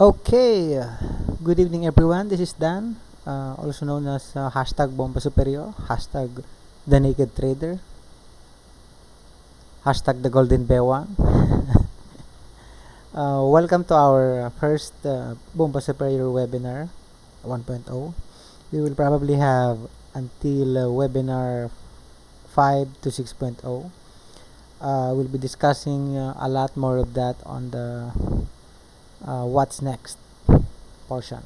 Okay, good evening everyone. This is Dan, also known as hashtag Bomba Superior, hashtag The Naked Trader, hashtag The Golden Bewang. Welcome to our first Bomba Superior webinar 1.0. We will probably have until webinar 5 to 6.0. We'll be discussing a lot more of that on the what's next portion.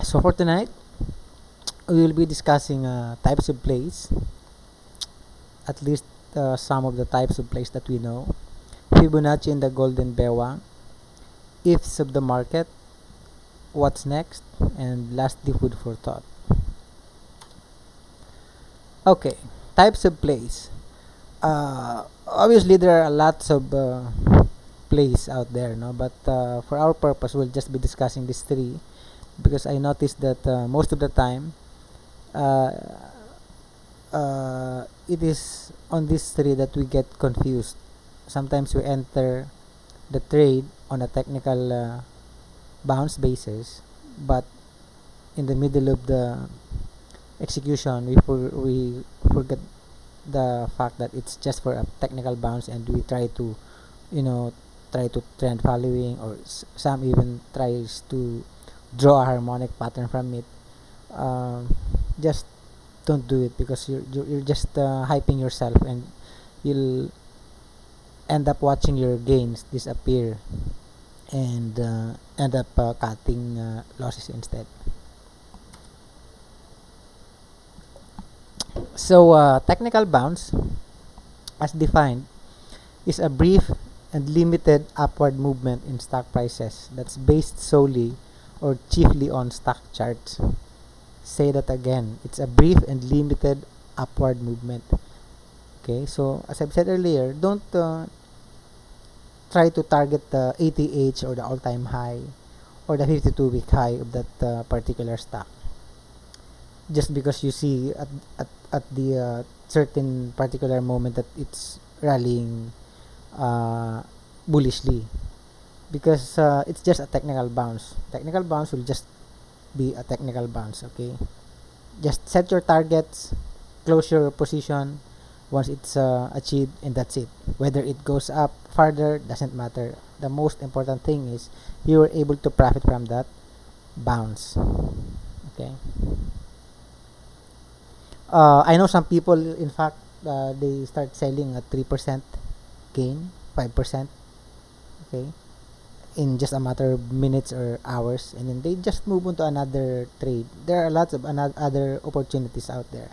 So for tonight, we will be discussing types of plays, at least some of the types of plays that we know, Fibonacci and the Golden Bewang, ifs of the market, what's next, and lastly, food for thought. Okay, types of plays. Obviously, there are lots of plays out there, no? But for our purpose, we'll just be discussing these three because I noticed that most of the time, uh, it is on these three that we get confused. Sometimes we enter the trade on a technical bounce basis, but in the middle of the execution, we forget the fact that it's just for a technical bounce, and we try to, try to trend following, or some even tries to draw a harmonic pattern from it. Just don't do it because you're just hyping yourself, and you'll end up watching your gains disappear and end up cutting losses instead. So technical bounce, as defined, is a brief and limited upward movement in stock prices that's based solely or chiefly on stock charts. Say that again, it's a brief and limited upward movement. Okay, so as I've said earlier, don't try to target the 80H or the all-time high or the 52-week high of that particular stock just because you see at the certain particular moment that it's rallying bullishly, because it's just a technical bounce. Technical bounce will just be a technical bounce. Okay, just set your targets, close your position once it's achieved, and that's it. Whether it goes up further doesn't matter. The most important thing is you were able to profit from that bounce. Okay, I know some people, in fact, they start selling at 3% gain, 5%, okay, in just a matter of minutes or hours, and then they just move on to another trade. There are lots of other opportunities out there.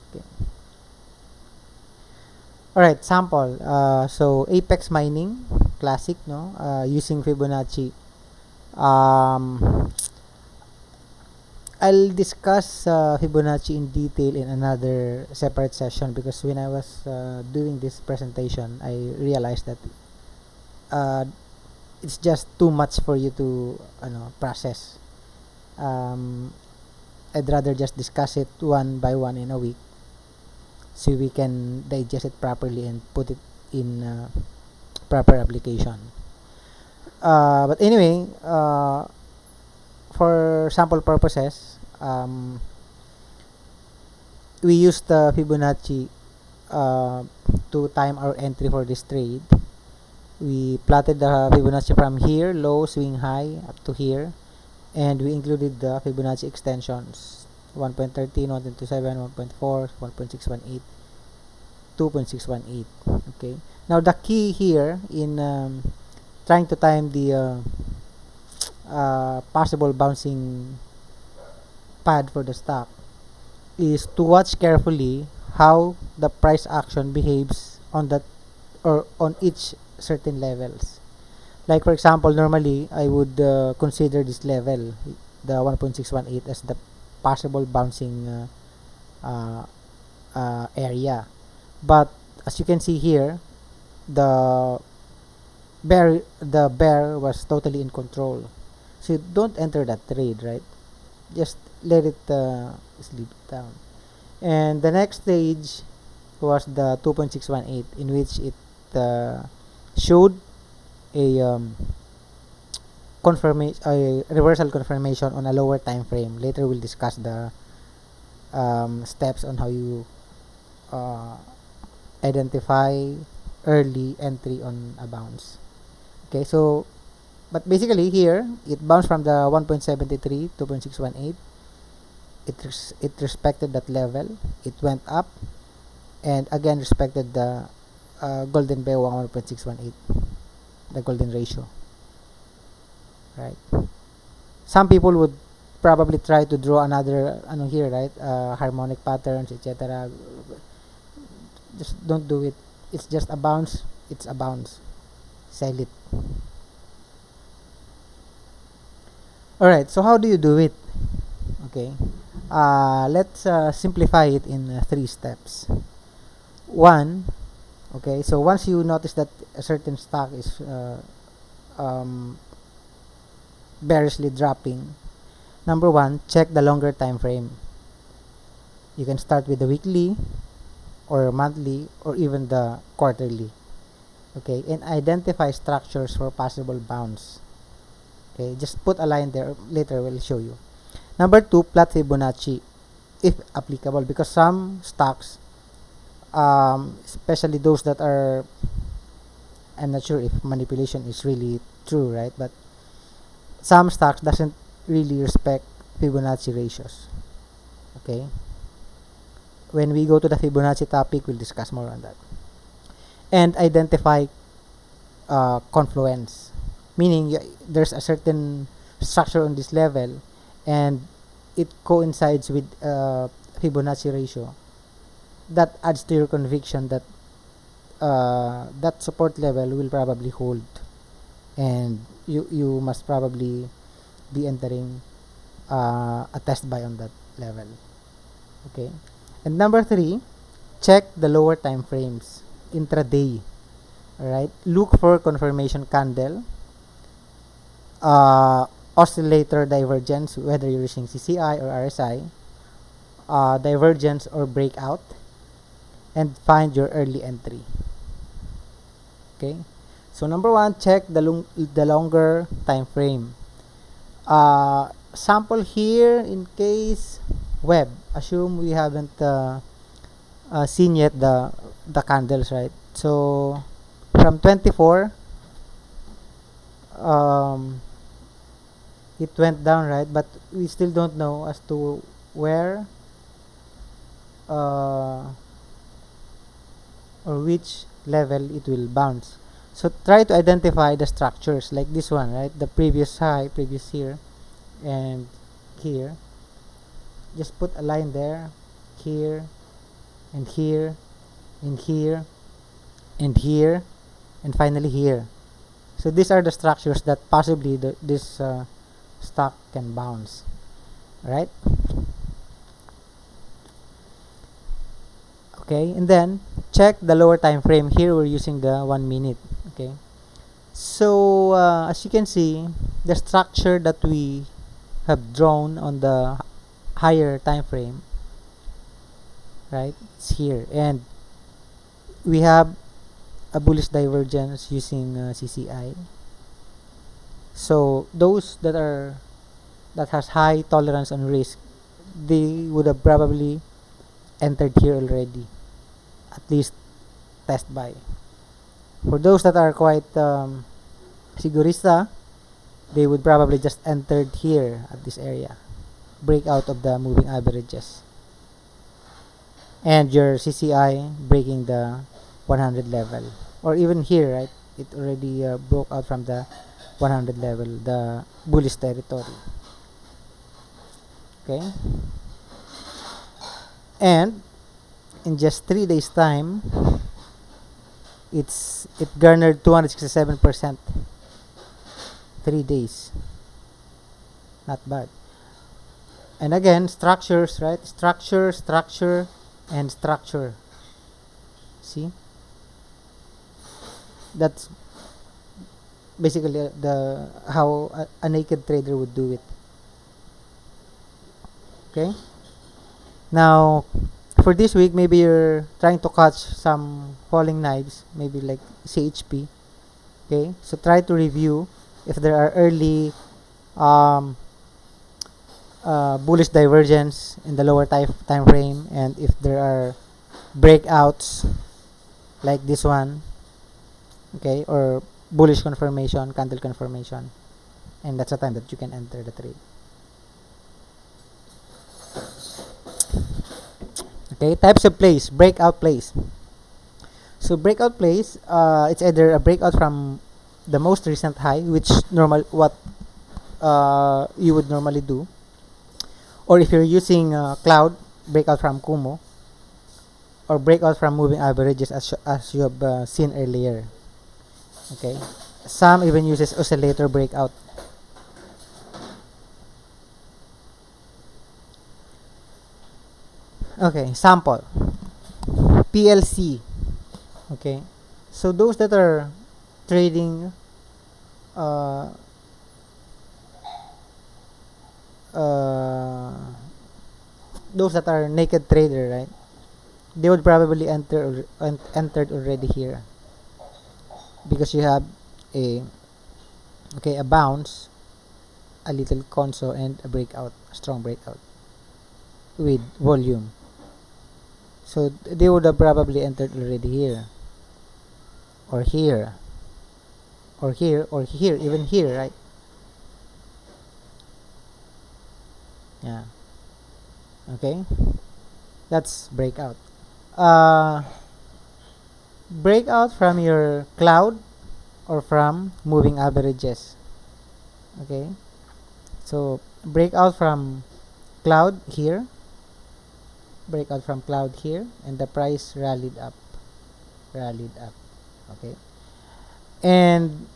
Okay. All right, sample. So Apex mining, classic, no? Using Fibonacci. I'll discuss Fibonacci in detail in another separate session, because when I was doing this presentation, I realized that it's just too much for you to process. I'd rather just discuss it one by one in a week, so we can digest it properly and put it in proper application. But anyway, for sample purposes, we used the Fibonacci to time our entry for this trade. We plotted the Fibonacci from here, low, swing high, up to here, and we included the Fibonacci extensions 1.13, 1.27, 1.4, 1.618, 2.618. Okay, now the key here in trying to time the possible bouncing pad for the stock is to watch carefully how the price action behaves on that, or on each certain levels. Like for example, normally I would consider this level, the 1.618, as the possible bouncing area. But as you can see here, the bear was totally in control. So don't enter that trade, right? Just let it sleep down. And the next stage was the 2.618, in which it showed a confirmation, a reversal confirmation on a lower time frame. Later we'll discuss the steps on how you identify early entry on a bounce. Okay, so but basically here it bounced from the 1.73 2.618. It respected that level. It went up and again respected the golden bear 1.618, the golden ratio, right? Some people would probably try to draw another here, right? Harmonic patterns, etc. Just don't do it. It's just a bounce. It's a bounce. Sell it. Alright, so how do you do it? Okay, let's simplify it in 3 steps. One, okay, so once you notice that a certain stock is bearishly dropping, number 1, check the longer time frame. You can start with the weekly or monthly or even the quarterly. Okay, and identify structures for possible bounce. Okay, just put a line there. Later we'll show you. Number 2, plot Fibonacci if applicable, because some stocks, especially those that are, I'm not sure if manipulation is really true, right? But some stocks doesn't really respect Fibonacci ratios. Okay, when we go to the Fibonacci topic, we'll discuss more on that. And identify confluence, meaning there's a certain structure on this level and it coincides with Fibonacci ratio. That adds to your conviction that that support level will probably hold, and you must probably be entering a test buy on that level. Okay, and number 3, check the lower time frames intraday. Alright, look for confirmation candle, oscillator divergence, whether you're using CCI or RSI, divergence or breakout, and find your early entry. Okay, so number 1, check the longer time frame. Sample here in case web. Assume we haven't seen yet the candles, right? So from 24, it went down, right? But we still don't know as to where or which level it will bounce. So try to identify the structures like this one, right? The previous high, previous here, and here. Just put a line there, here, and here, and here, and here, and finally here. So these are the structures that possibly this stock can bounce, right? Okay, and then check the lower time frame. Here we're using the 1 minute. Okay, so as you can see, the structure that we have drawn on the higher time frame, right, it's here, and we have a bullish divergence using CCI. So those that has high tolerance on risk, they would have probably entered here already, at least test buy. For those that are quite sigurista, they would probably just entered here at this area, breakout of the moving averages, and your CCI breaking the 100 level, or even here, right, it already broke out from the 100 level, the bullish territory. Okay, and in just 3 days time, it garnered 267%. 3 days, not bad. And again, structures, right? Structure, structure, and structure. See, that's basically how a naked trader would do it. Okay, now for this week, maybe you're trying to catch some falling knives, maybe like CHP. Okay, so try to review if there are early um, bullish divergence in the lower time frame, and if there are breakouts like this one, okay, or bullish confirmation, candle confirmation, and that's the time that you can enter the trade. Okay, types of plays, breakout plays. So breakout plays, it's either a breakout from the most recent high, which what you would normally do, or if you're using cloud, breakout from Kumo, or breakout from moving averages as you have seen earlier. Okay, some even uses oscillator breakout. Okay, sample PLC. Okay, so those that are trading uh, uh, those that are naked trader, right, they would probably entered already here, because you have a a bounce, a little conso, and a breakout, a strong breakout with volume. So they would have probably entered already here, or here, or here, or here, even here, right? Yeah. Okay, that's breakout. uh Breakout from your cloud or from moving averages. Okay, so breakout from cloud here, breakout from cloud here, and the price rallied up. Okay, and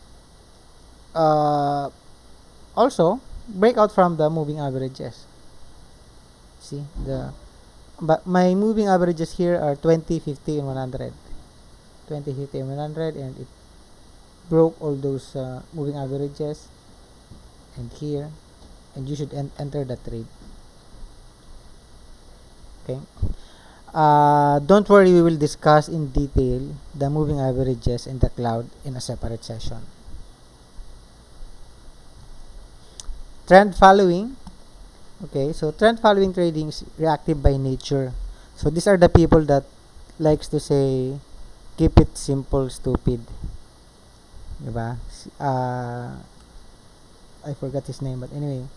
also breakout from the moving averages. See, but my moving averages here are 20, 50, and 100. 20, 50, and 100, and it broke all those moving averages, and here, and you should enter the trade. Okay, don't worry, we will discuss in detail the moving averages and the cloud in a separate session. Trend following. Okay, so trend following trading is reactive by nature. So these are the people that likes to say, keep it simple, stupid. Diba? I forgot his name, but anyway,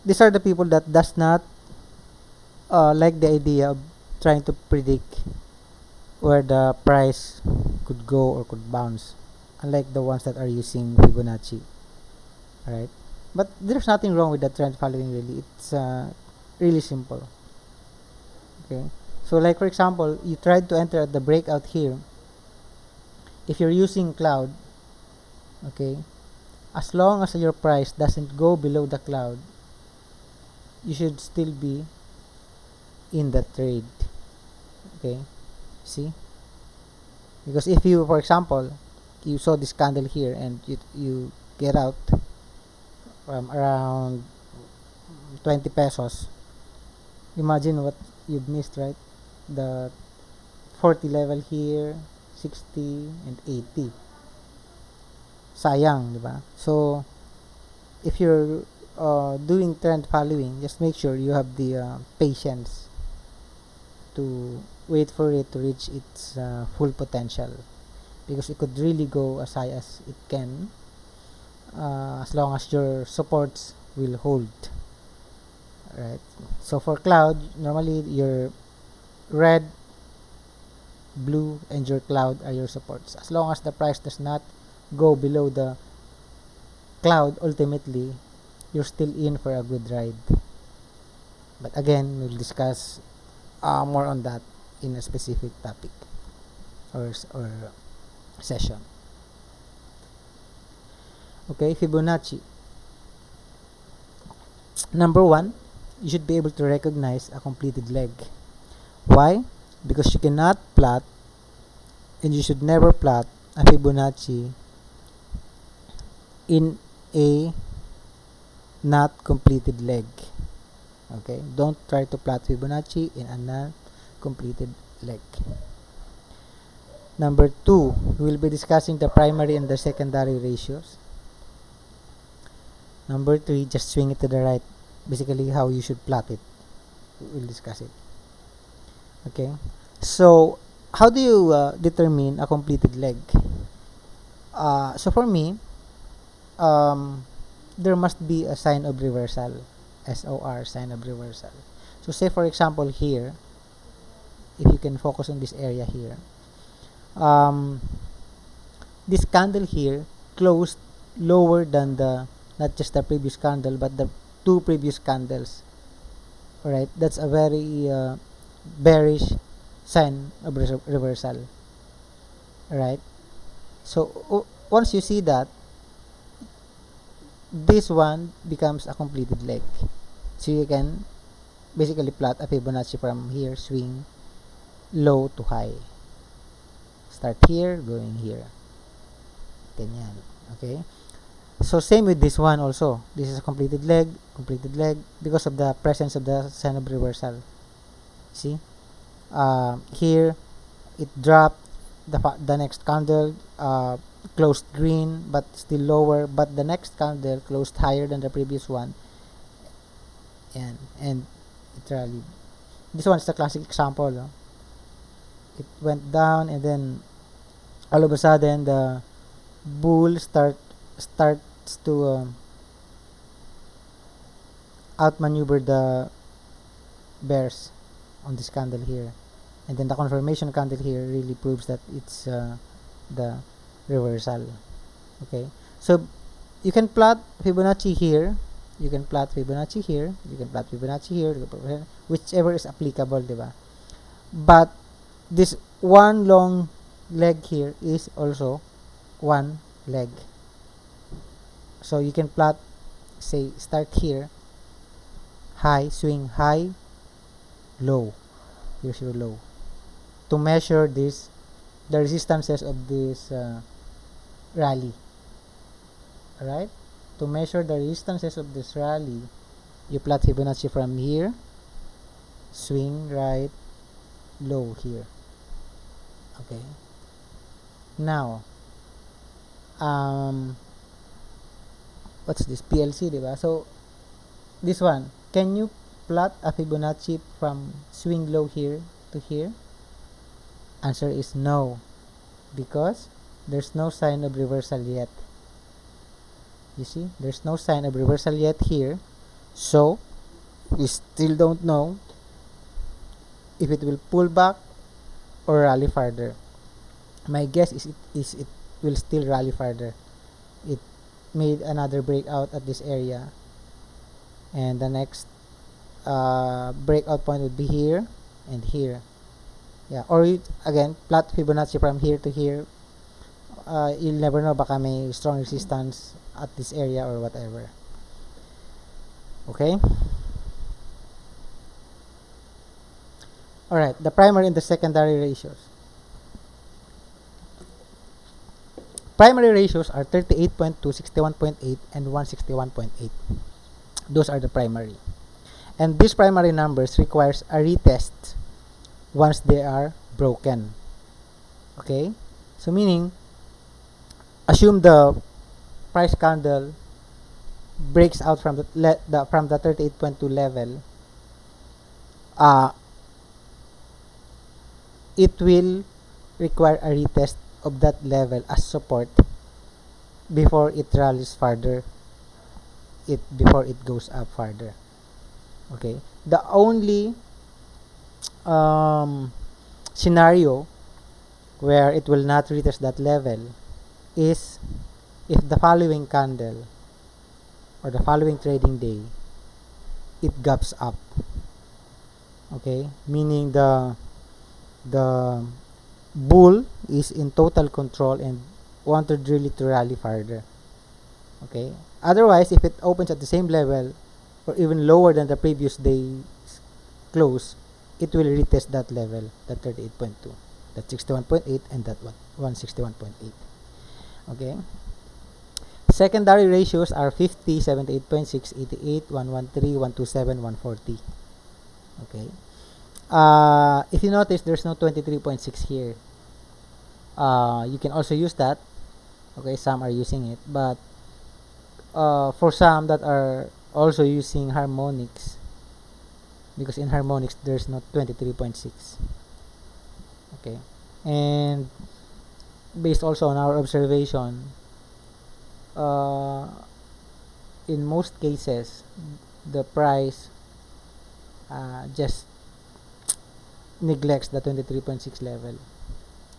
these are the people that does not like the idea of trying to predict where the price could go or could bounce, unlike the ones that are using Fibonacci. Alright, but there's nothing wrong with the trend following, really. It's really simple. Okay, so like for example, you tried to enter at the breakout here. If you're using cloud, okay, as long as your price doesn't go below the cloud, you should still be in the trade. Okay, see, because if you, for example, you saw this candle here and you get out from around 20 pesos, imagine what you've missed, right? The 40 level here, 60 and 80. Sayang, di ba? So if you're doing trend following, just make sure you have the patience to wait for it to reach its full potential, because it could really go as high as it can, as long as your supports will hold. Right, so for cloud, normally your red, blue, and your cloud are your supports. As long as the price does not go below the cloud, ultimately you're still in for a good ride. But again, we'll discuss more on that in a specific topic or session. Okay, Fibonacci. Number one, you should be able to recognize a completed leg. Why? Because you cannot plot, and you should never plot a Fibonacci in a not completed leg. Okay, don't try to plot Fibonacci in a not completed leg. Number 2, we will be discussing the primary and the secondary ratios. Number 3, just swing it to the right. Basically, how you should plot it. We'll discuss it. Okay. So, how do you determine a completed leg? So for me, there must be a sign of reversal. SOR, sign of reversal. So say for example here, if you can focus on this area here, this candle here closed lower than the, not just the previous candle, but the two previous candles. Alright, that's a very bearish sign of reversal. Alright, so once you see that, this one becomes a completed leg. So you can basically plot a Fibonacci from here, swing low to high. Start here, going here. Ganyan. Okay? So same with this one also. This is a completed leg, because of the presence of the sign of reversal. See? Here, it dropped. The next candle closed green, but still lower. But the next candle closed higher than the previous one. And it rallied. This one is the classic example. No? It went down, and then all of a sudden the bull starts to outmaneuver the bears on this candle here, and then the confirmation candle here really proves that it's the reversal. Okay, so you can plot Fibonacci here, you can plot Fibonacci here, you can plot Fibonacci here, whichever is applicable, diba? But this one long leg here is also one leg. So you can plot, say, start here, high, swing high, low. Here's your low. To measure this, the resistances of this rally. Alright? To measure the resistances of this rally, you plot Fibonacci from here, swing right, low here. Okay. Now, what's this? PLC, diba? So, this one, can you plot a Fibonacci from swing low here to here? Answer is no, because there's no sign of reversal yet. You see, there's no sign of reversal yet here, so we still don't know if it will pull back or rally further. My guess is it will still rally further. It made another breakout at this area, and the next breakout point would be here and here. Yeah, or you, again, plot Fibonacci from here to here. You'll never know, baka may strong resistance at this area or whatever. Okay? Alright, the primary and the secondary ratios. Primary ratios are 38.2, 61.8, and 161.8. Those are the primary. And these primary numbers requires a retest once they are broken. Okay? So meaning, assume the price candle breaks out from the 38.2 level. It will require a retest of that level as support before it rallies further, before it goes up further. Okay, the only scenario where it will not retest that level is if the following candle or the following trading day it gaps up. Okay, meaning the bull is in total control and wanted really to rally further. Okay, otherwise, if it opens at the same level or even lower than the previous day's close, it will retest that level, that 38.2, that 61.8, and that 161.8. Okay, secondary ratios are 50, 78.6, 88, 113, 127, 140. Okay, if you notice, there's no 23.6 here. You can also use that. Okay, some are using it, but for some that are also using harmonics, because in harmonics there's not 23.6. Okay, and based also on our observation, uh, in most cases the price just neglects the 23.6 level.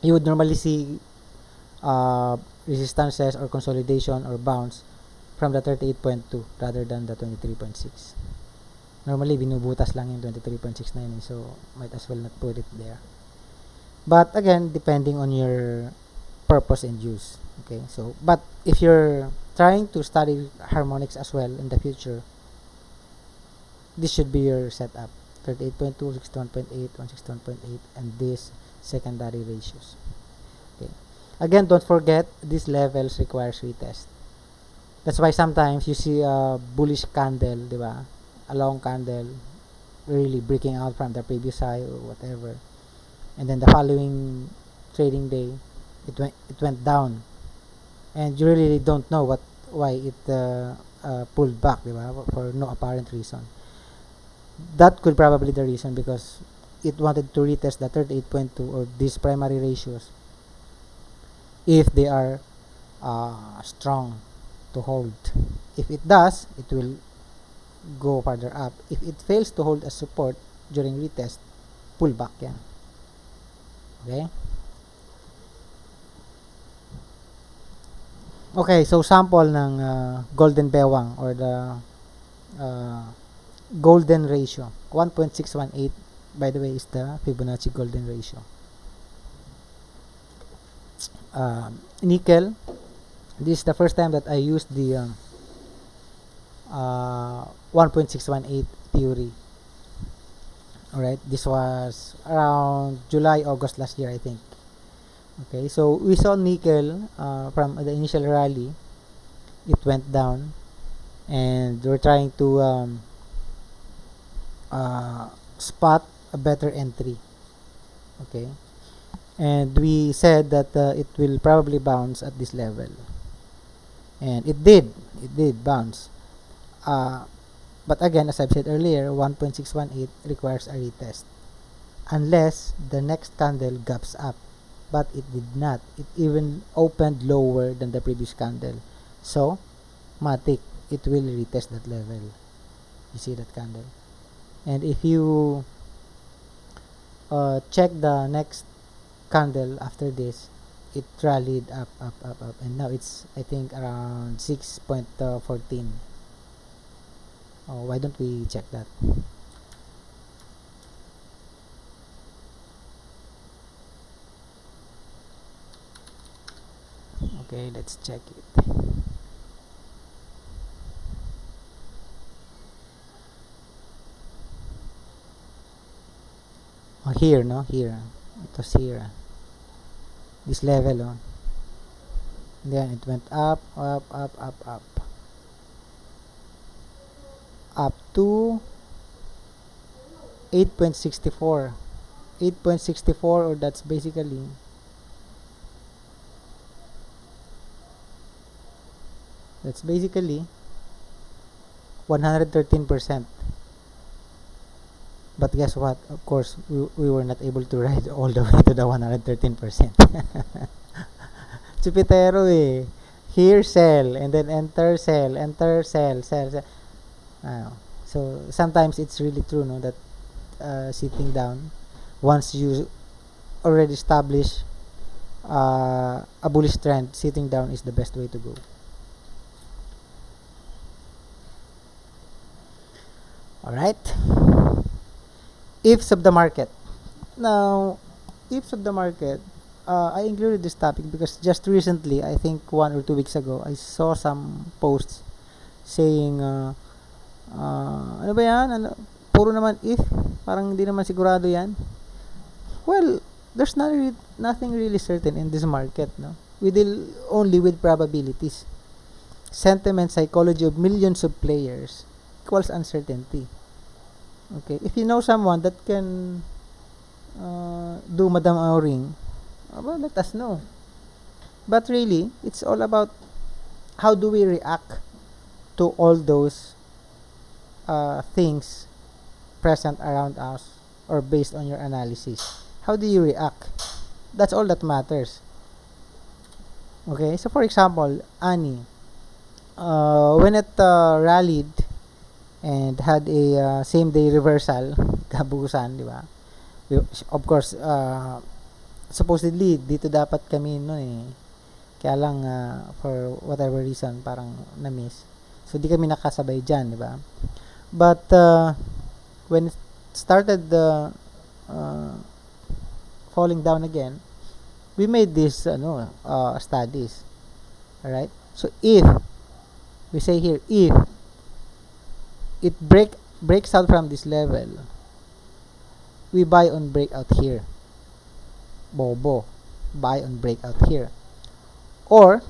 You would normally see resistances or consolidation or bounce from the 38.2 rather than the 23.6. Normally binubutas lang yung 23.6 na yun, so might as well not put it there. But again, depending on your purpose and use. Okay, so but if you're trying to study harmonics as well in the future, this should be your setup: 38.2, 61.8, 161.8, and these secondary ratios. Okay, again, don't forget these levels requires retest. That's why sometimes you see a bullish candle, di ba? A long candle really breaking out from the previous high or whatever, and then the following trading day it went down, and you really don't know why it pulled back, di ba? For no apparent reason. That could probably the reason because it wanted to retest the 38.2 or these primary ratios if they are strong to hold. If it does, it will go further up. If it fails to hold as support during retest, pull back yan. Okay? Okay, so sample ng golden bewang or the golden ratio. 1.618, by the way, is the Fibonacci golden ratio. Nickel, this is the first time that I used the 1.618 theory. Alright, this was around July, August last year, I think. Okay, so we saw nickel from the initial rally. It went down, and we're trying to spot a better entry. Okay, and we said that it will probably bounce at this level, and it did bounce. But again, as I've said earlier, 1.618 requires a retest unless the next candle gaps up, but it did not. It even opened lower than the previous candle, so matik, it will retest that level. You see that candle, and if you check the next candle after this, it rallied up, and now it's, I think, around 6.14. Why don't we check that? Okay, let's check it. Here, no? Here. It was here. This level, oh. Then it went up to 8.64. 8.64, or that's basically 113%. But guess what? Of course, we were not able to ride all the way to the 113%. Chupitero eh. Here sell, and then enter, sell, sell. So sometimes it's really true, no, that sitting down, once you already establish a bullish trend, sitting down is the best way to go. Alright, ifs of the market. Now, ifs of the market, I included this topic because just recently, I think 1 or 2 weeks ago, I saw some posts saying ano ba yan? Puro naman if, parang hindi naman sigurado yan. Well, there's nothing really certain in this market, no? We deal only with probabilities. Sentiment psychology of millions of players equals uncertainty. Okay, if you know someone that can do Madam Auring well, let us know. But really, it's all about how do we react to all those things present around us or based on your analysis. How do you react? That's all that matters. Okay, so for example, Annie, when it rallied and had a same day reversal, kabugusan, di ba? Of course, supposedly dito dapat kami noon eh. Kaya lang for whatever reason parang na-miss. So di kami nakasabay diyan, di ba? But when it started falling down again, we made this studies. All right? So if we say here if it breaks out from this level, we buy on breakout here. Bobo, buy on breakout here. Or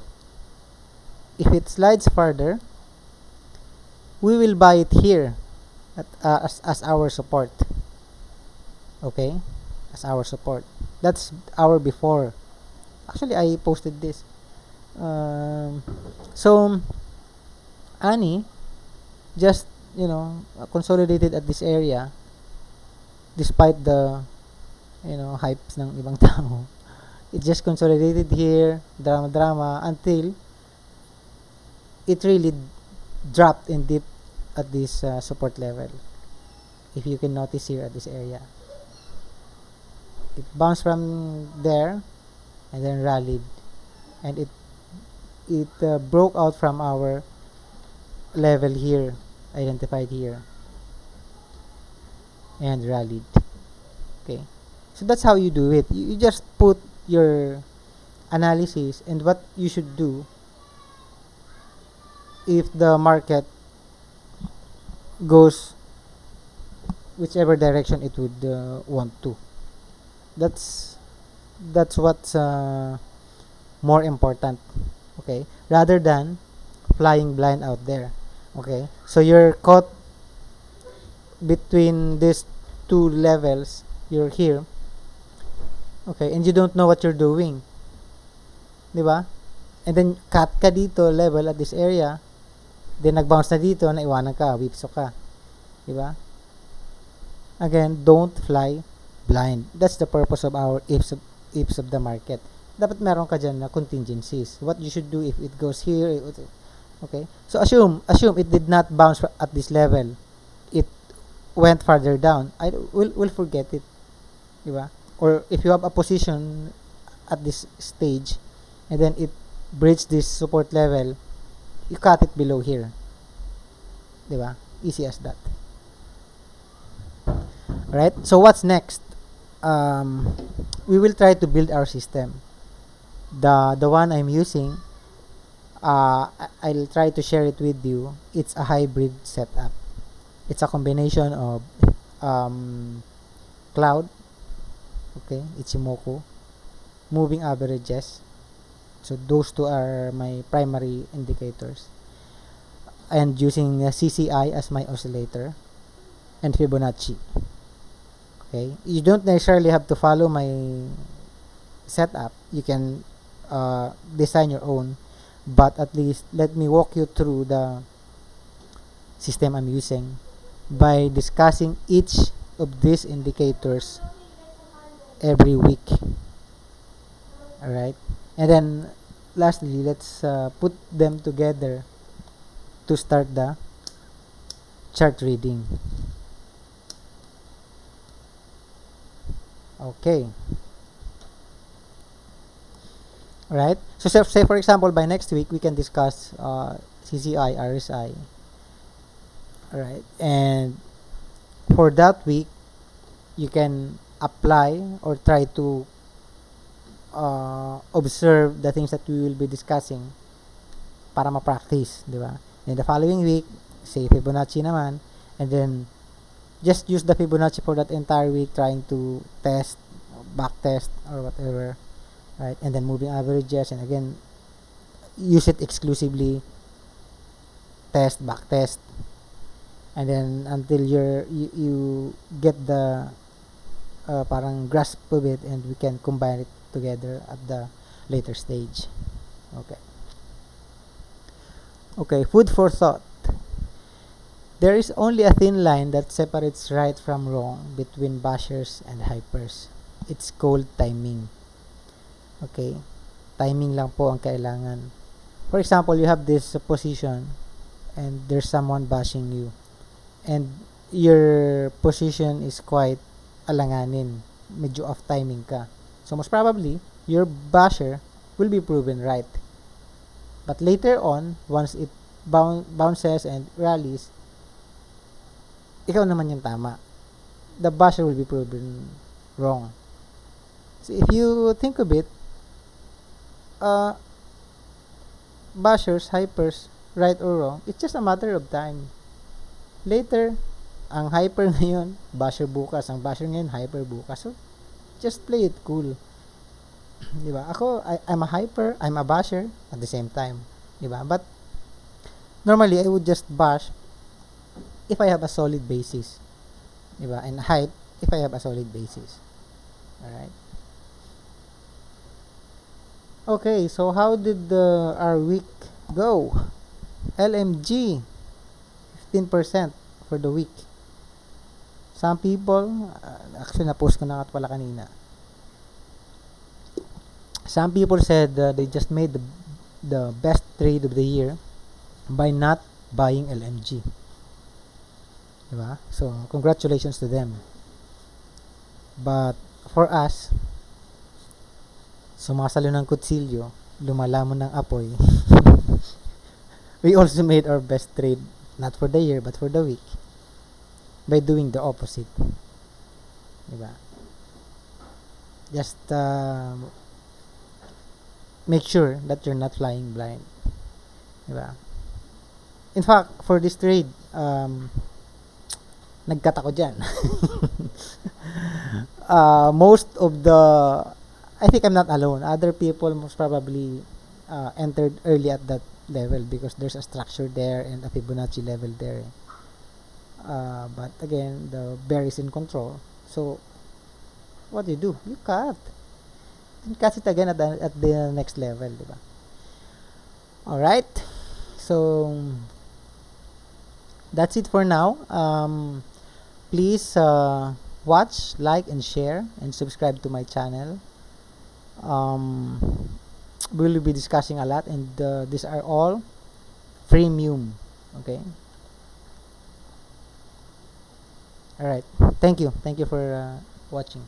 if it slides further, we will buy it here at, as our support. Okay, as our support. That's our before. Actually, I posted this. So Annie just consolidated at this area despite the hypes ng ibang tao. It just consolidated here, drama until it really dropped and dipped at this support level. If you can notice here at this area, it bounced from there and then rallied, and it broke out from our level here, identified here, and rallied. Okay, so that's how you do it. You just put your analysis and what you should do if the market goes whichever direction it would want to. That's what's more important, okay, rather than flying blind out there. Okay, so you're caught between these two levels. You're here, okay, and you don't know what you're doing, di ba? And then cut ka dito level at this area, then nag-bounce na dito, naiwanan ka, whipso ka, di ba? Again, don't fly blind. That's the purpose of our ifs of the market. Dapat meron ka dyan na contingencies. What you should do if it goes here, okay? So assume it did not bounce at this level. It went farther down. We'll forget it, di ba? Or if you have a position at this stage and then it breached this support level, you cut it below here, di ba? Easy as that. Right? So what's next? We will try to build our system. The one I'm using, I'll try to share it with you. It's a hybrid setup. It's a combination of cloud, okay, Ichimoku, moving averages. So those two are my primary indicators, and using CCI as my oscillator, and Fibonacci. Okay, you don't necessarily have to follow my setup. You can design your own, but at least let me walk you through the system I'm using by discussing each of these indicators every week. Alright, and then lastly, let's put them together to start the chart reading. Okay. Alright, so say for example by next week we can discuss CCI, RSI. Alright, and for that week you can apply or try to observe the things that we will be discussing para ma-practice, di ba? Then the following week, say Fibonacci naman, and then just use the Fibonacci for that entire week, trying to test, back test, or whatever, right? And then moving averages, and again, use it exclusively, test, back test, and then until you get the parang grasp of it, and we can combine it together at the later stage. Okay, food for thought. There is only a thin line that separates right from wrong between bashers and hypers. It's called timing. Okay, timing lang po ang kailangan. For example, you have this position and there's someone bashing you, and your position is quite alanganin, medyo off timing ka. So most probably, your basher will be proven right. But later on, once it bounces and rallies, ikaw naman yung tama. The basher will be proven wrong. So if you think of it, bashers, hypers, right or wrong, it's just a matter of time. Later, ang hyper ngayon, basher bukas. Ang basher ngayon, hyper bukas. So, just play it cool. Diba? Ako, I'm a hyper, I'm a basher at the same time. Diba? But, normally, I would just bash if I have a solid basis. Diba? And hype if I have a solid basis. Alright? Okay, so how did our week go? LMG, 15% for the week. Some people, actually na-post ko na nga pala kanina. Some people said they just made the best trade of the year by not buying LMG. Diba? So, congratulations to them. But, for us, sumasalo ng kutsilyo, lumalamon ng apoy. We also made our best trade, not for the year, but for the week, by doing the opposite. Diba? Just make sure that you're not flying blind. Diba? In fact, for this trade, nagkat ako dyan. Most of the, I think I'm not alone. Other people most probably entered early at that level because there's a structure there and a Fibonacci level there. But again, the bear is in control. So, what do? You cut. And cut it again at the next level, diba? Alright. So, that's it for now. Please watch, like, and share, and subscribe to my channel. We will be discussing a lot, and these are all freemium. Okay. All right. Thank you for watching.